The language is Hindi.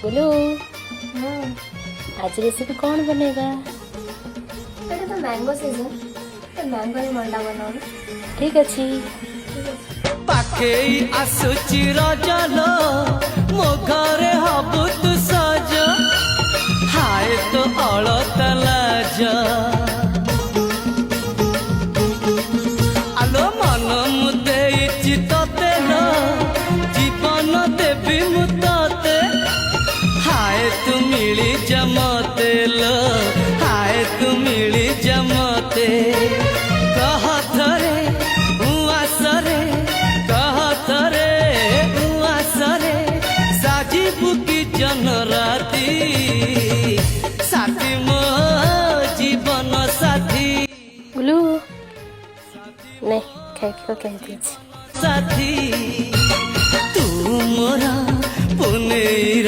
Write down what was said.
बोलो हाँ, आज रेसिपी कौन बनेगा? ଏଇଟା ତ ମ୍ୟାଙ୍ଗୋ ସିଜନ, ତ ମ୍ୟାଙ୍ଗୋରେ ମଣ୍ଡା ବନାଉନି। ठीक अच्छी पाखेई आसुची रजलो मो घरे हबु तू सज हाय तो अलता लाज आलो मन मु देइची तते लो जीवन देवी मु तते हाय तू मिली जमते लो हाय तू मिली जमते कहथरे उआसरे कहथरे उआसरे साजिबु की जनराती साथी मो जीवन साथी बोलो नहीं खाए को कह दीजिए साथी तू मोरा पुनेर